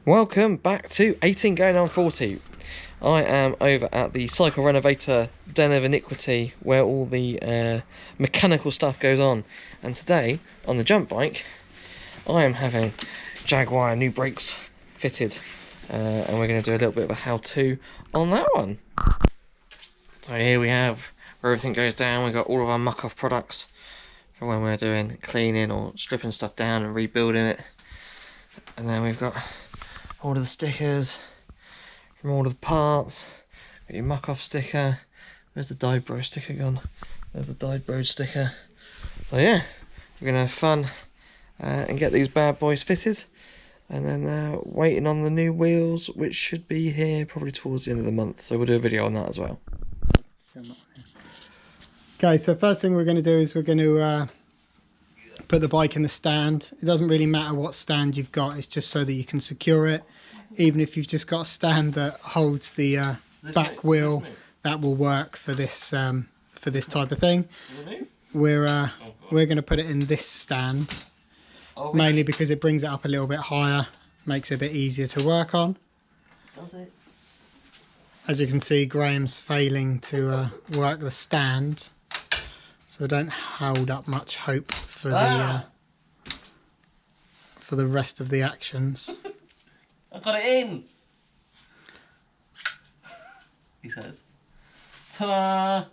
Welcome back to 18 going on 40. I am over at the Cycle Renovator Den of Iniquity where all the mechanical stuff goes on, and today on the jump bike I am having Jaguar new brakes fitted, and we're going to do a little bit of a how-to on that one. So here we have where everything goes down. We've got all of our muck-off products for when we're doing cleaning or stripping stuff down and rebuilding it, and then we've got all of the stickers from all of the parts. Got your muck off sticker. Where's the Dyed Bro sticker gone? There's the Dyed Bro sticker. So yeah, we're gonna have fun and get these bad boys fitted, and then waiting on the new wheels, which should be here probably towards the end of the month. So we'll do a video on that as well. Okay, so first thing we're going to do is we're going to put the bike in the stand. It doesn't really matter what stand you've got, it's just so that you can secure it. Even if you've just got a stand that holds the back wheel, that will work for this type of thing. We're going to put it in this stand, mainly because it brings it up a little bit higher, makes it a bit easier to work on. Does it? As you can see, Graham's failing to work the stand, so I don't hold up much hope for the rest of the actions. I got it in, he says. Ta-da!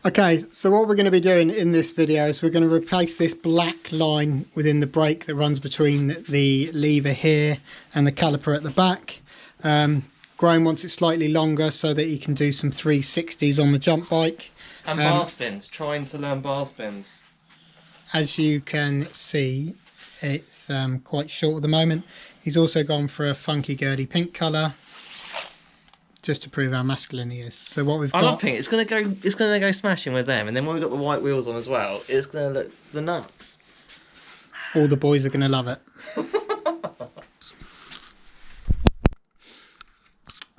Okay, so what we're going to be doing in this video is we're going to replace this black line within the brake that runs between the lever here and the caliper at the back. Graham wants it slightly longer so that he can do some 360s on the jump bike. And bar spins, trying to learn bar spins. As you can see, it's quite short at the moment. He's also gone for a funky girly pink colour, just to prove how masculine he is. So what we've got, I love pink. It's gonna go smashing with them, and then when we've got the white wheels on as well, it's gonna look the nuts. All the boys are gonna love it.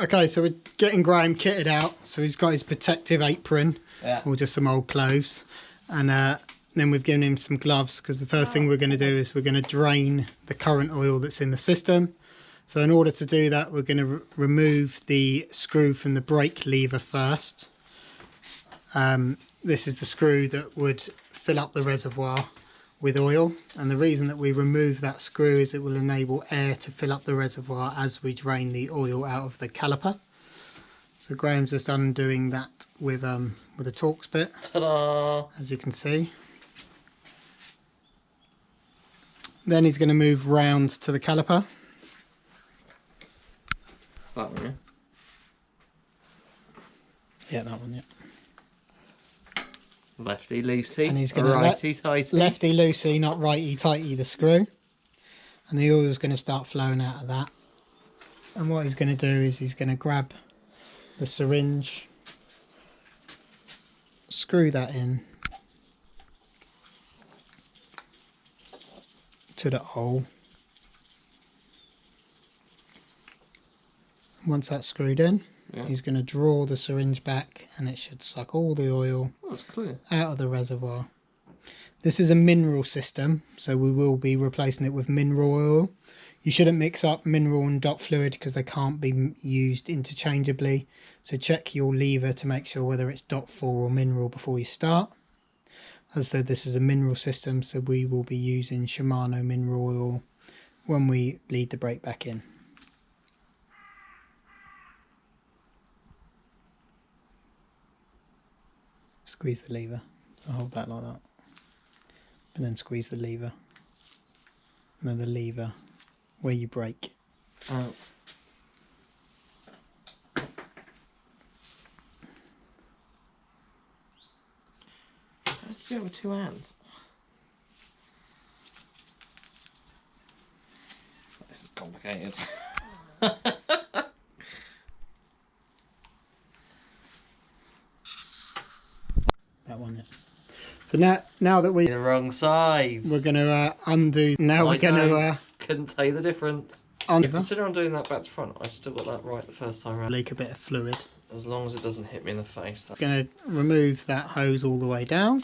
Okay, so we're getting Graham kitted out. So he's got his protective apron, or just some old clothes, and then we've given him some gloves, because the first thing we're going to do is we're going to drain the current oil that's in the system. So in order to do that, we're going to remove the screw from the brake lever first. This is the screw that would fill up the reservoir with oil, and the reason that we remove that screw is it will enable air to fill up the reservoir as we drain the oil out of the caliper. So Graham's just undoing that with a Torx bit. Ta-da! As you can see. Then he's going to move round to the caliper. That one, yeah? Yeah, that one, yeah. Lefty loosey, and he's going to righty tighty. Lefty loosey, not righty tighty the screw. And the oil's going to start flowing out of that. And what he's going to do is he's going to grab the syringe, screw that in to the hole. Once that's screwed in, he's going to draw the syringe back, and it should suck all the oil out of the reservoir. This is a mineral system, so we will be replacing it with mineral oil. You shouldn't mix up mineral and DOT fluid because they can't be used interchangeably. So check your lever to make sure whether it's DOT 4 or mineral before you start. As I said, this is a mineral system, so we will be using Shimano mineral oil when we lead the brake back in. Squeeze the lever, so hold that like that, and then squeeze the lever, and then the lever where you brake. Oh. How did you do it with two hands? This is complicated. That one, yeah. So now that the wrong size, we're going to undo. Now we're going to couldn't tell you the difference. Consider I'm doing that back to front. I still got that right the first time around. Leak a bit of fluid. As long as it doesn't hit me in the face. Going to remove that hose all the way down.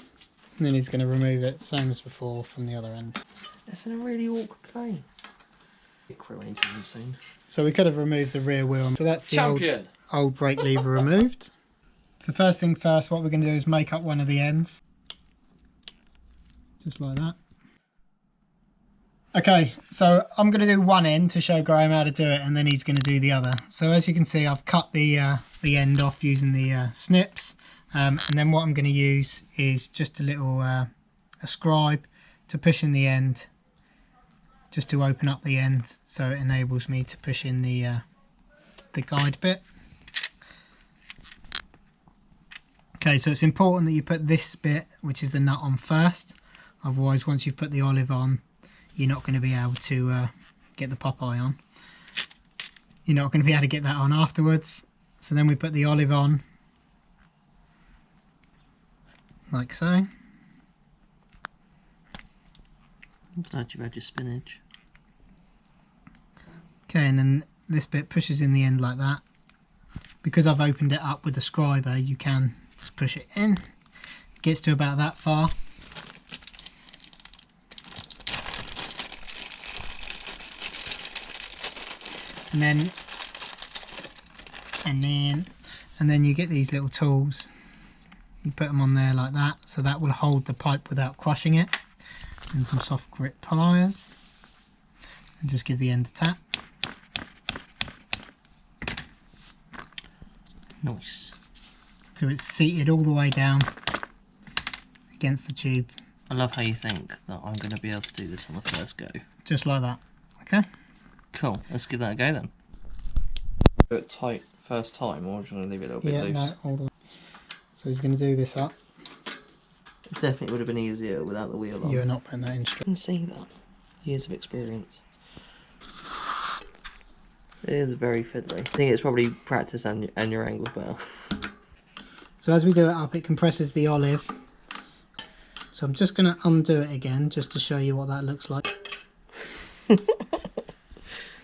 And then he's going to remove it, same as before, from the other end. It's in a really awkward place. Get crew anytime soon. So we could have removed the rear wheel. So that's the Champion! old brake lever removed. So first thing first, what we're going to do is make up one of the ends. Just like that. Okay, so I'm going to do one end to show Graham how to do it, and then he's going to do the other. So as you can see, I've cut the end off using the snips. And then what I'm going to use is just a little a scribe to push in the end, just to open up the end, so it enables me to push in the guide bit. Okay, so it's important that you put this bit, which is the nut, on first. Otherwise, once you've put the olive on, you're not going to be able to get the Popeye on. You're not going to be able to get that on afterwards. So then we put the olive on, like so. I'm glad you've had your spinach. Okay, and then this bit pushes in the end like that. Because I've opened it up with the scriber, you can just push it in. It gets to about that far. And then you get these little tools. You put them on there like that, so that will hold the pipe without crushing it. And some soft grip pliers, and just give the end a tap. Nice. So it's seated all the way down against the tube. I love how you think that I'm going to be able to do this on the first go. Just like that. Okay. Cool. Let's give that a go then. Do it tight first time, or do you want to leave it a little bit loose? No, all the way. So he's going to do this up. It definitely would have been easier without the wheel on. You're not putting that in straight. I can see that. Years of experience. It is very fiddly. I think it's probably practice and your angle better. So as we do it up, it compresses the olive. So I'm just going to undo it again, just to show you what that looks like. For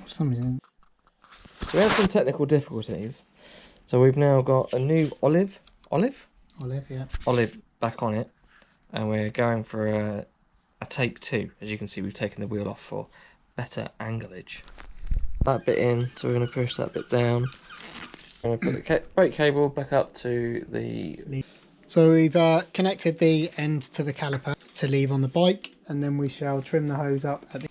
some reason. So we had some technical difficulties. So we've now got a new olive back on it, and we're going for a take two. As you can see, we've taken the wheel off for better anglage. That bit in, so we're going to push that bit down. I'm going to put the brake cable back up to the... So we've connected the end to the caliper to leave on the bike, and then we shall trim the hose up at the...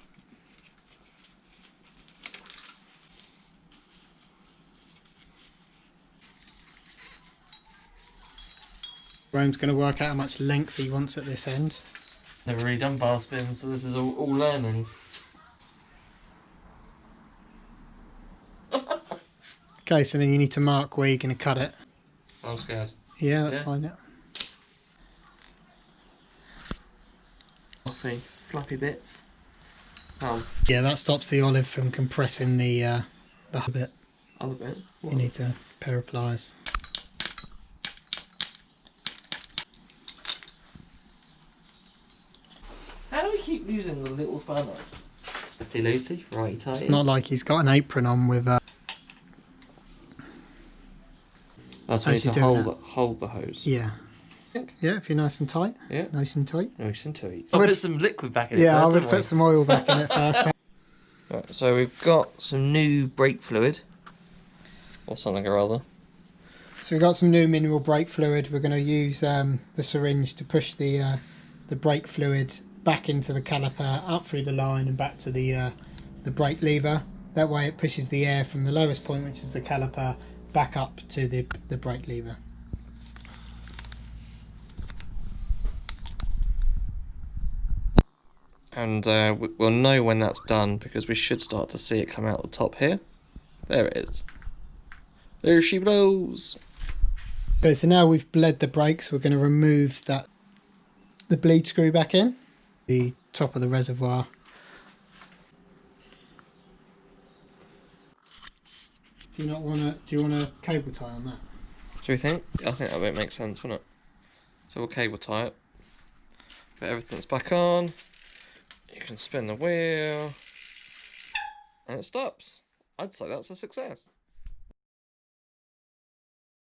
Graham's going to work out how much length he wants at this end. Never really done bar spins, so this is all learnings. Okay, so then you need to mark where you're going to cut it. I'm scared. Yeah, that's fine, yeah. Fluffy bits. Oh. Yeah, that stops the olive from compressing the bit. Other bit? What? You need a pair of pliers. How do we keep using the little spanner? Loosey, righty tighty. It's not like he's got an apron on with Oh, so we need to hold the hose. Yeah. Yeah, if you're nice and tight. Yeah. Nice and tight. Nice and tight. I'll put some liquid back in it Yeah, first, I would put some oil back in it first. Right, so we've got some new brake fluid. Or something or other. So we've got some new mineral brake fluid. We're going to use the syringe to push the brake fluid back into the caliper, up through the line and back to the brake lever. That way it pushes the air from the lowest point, which is the caliper, back up to the brake lever. And we'll know when that's done because we should start to see it come out the top here. There it is. There she blows. Okay, so now we've bled the brakes, we're going to remove the bleed screw back in. The top of the reservoir. Do you want a cable tie on that? Do you think? I think that would make sense, wouldn't it? So we'll cable tie it. But everything's back on. You can spin the wheel. And it stops. I'd say that's a success.